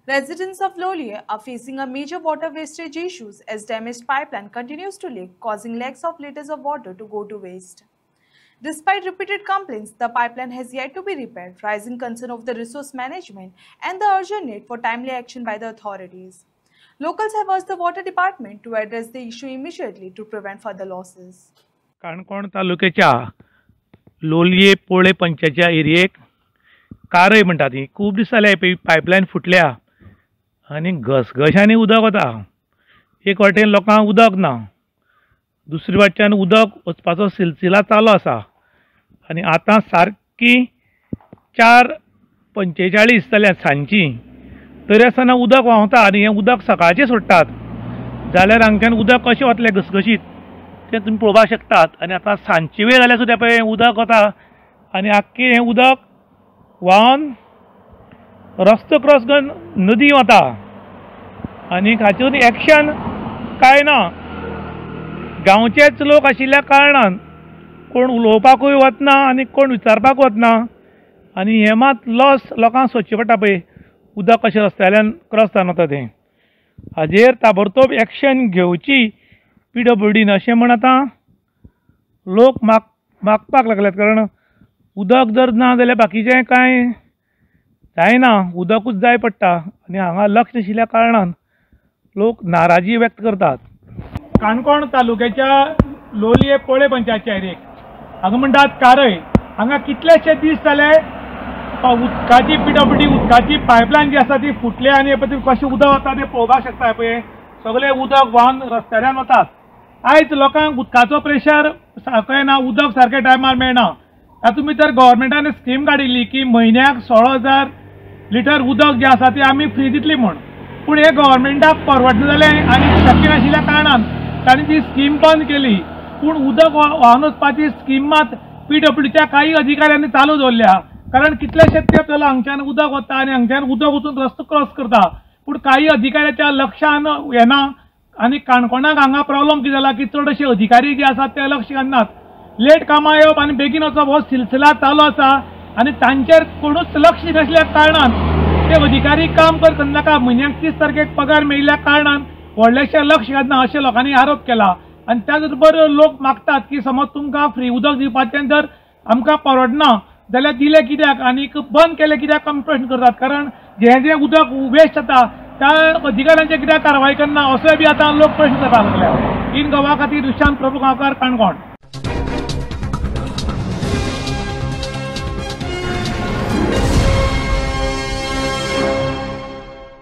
Residents of Lolier are facing a major water wastage issues as damaged pipeline continues to leak, causing lakhs of liters of water to go to waste. Despite repeated complaints, the pipeline has yet to be repaired, raising concern of the resource management and the urgent need for timely action by the authorities. Locals have asked the water department to address the issue immediately to prevent further losses. Canacona तालुक्याच्या लोलये पोळे पंचायतच्या एरियेक कारय म्हणटा ती खूब दीस जाले pipeline फुटल्या आनी घसघश्यांनी उदक वता. एक वाटेन लोकांक उदक ना, दुसरे वाटेन उदक वचपाचो सिलसिला चालू आसा आनी आतां सारकी 4:45 जाल्या सांजची तरी आसतना उदक व्हांवता आनी हें उदक सकाळचें सोडटात. जाल्यार हांगच्यान उदक कशें वतलें घसघशीत तें तुमी पळोवपाक शकतात. आनी आतां सांजची वेळ जाल्यार सुद्दां पळय उदक वता आनी आख्खें हें उदक व्हांवन रस्तो क्रॉस करून नदी वता आनी हातूंत एक्शन कांय ना. गांवचेच लोक आशिल्ल्या कारणान कोण उलोवपाकूय वचना आनी कोण विचारपाक वचना आनी हें मात लॉस लोकांक सोंसचें पडटा पळय उदक कशें रस्त्याल्यान क्रॉस जावन वता तें. हाजेर ताबडतोब एक्शन घेवची PWDन अशें म्हण आतां लोक मागपाक लागल्यात. कारण उदक जर ना जाल्यार बाकीचें कांय जायना, उदकूच जाय पडटा आनी हांगा लक्ष नाशिल्ल्या कारणान लोक नाराजी व्यक्त करतात. काणकोण तालुक्याच्या लोलये पोळे पंचायतच्या एरियेक हांगा म्हणटात कारय. हांगा कितलेशे दीस जाले उदकाची PWD उदकाची पायपलायन जी आसा ती फुटली आनी कशें उदक वता तें पळोवपाक शकता पळय. सगळें उदक व्हांवन रस्त्यार वतात. आयज लोकांक उदकाचो प्रेशर सारको येना, उदक सारकें टायमार मेळना. तातूंत भितर गव्हर्मेंटान स्कीम काडिल्ली की म्हयन्याक 16,000 लिटर उदक जें आसा तें आमी फ्री दितली म्हूण. पूण हें गव्हर्मेंटाक परवडना जालें आनी शक्य नाशिल्ल्या कारणान तांणी ती स्कीम बंद केली. पूण उदक व्हांवन वचपाची स्कीम मात PWDच्या काही अधिकाऱ्यांनी चालू दवरल्या. कारण कितलेशेच तेंप जालो हांगच्यान उदक वता आनी हांगच्यान उदक वचून रस्तो क्रॉस करता. पूण काही अधिकाऱ्याच्या लक्षान येना आनी काणकोणाक हांगा प्रॉब्लम कितें जाला की चड अधिकारी जे आसात ते लक्ष घालनात. लेट कामां येवप आनी बेगीन वचप हो सिलसिला चालू आसा आनी तांचेर कोणूच लक्ष नाशिल्ल्या कारणान ते अधिकारी काम करता नाका. म्हयन्याक 30 तारखेक पगार मेळिल्ल्या कारणान व्हडलेशें लक्ष घालना अशें लोकांनी आरोप केला. आनी त्याच बरोबर लोक मागतात की समज तुमकां फ्री उदक दिवपाचें जर आमकां परवडना जाल्यार दिलें कित्याक आनी बंद केलें कित्याक आमी प्रश्न करतात. कारण जें उदक वेस्ट जाता त्या अधिकाऱ्यांचेर कित्याक कारवाय करना असोय बी आतां लोक प्रश्न करपाक लागल्या. इन गोवा खातीर दुशांत प्रभुगांवकार, काणकोण.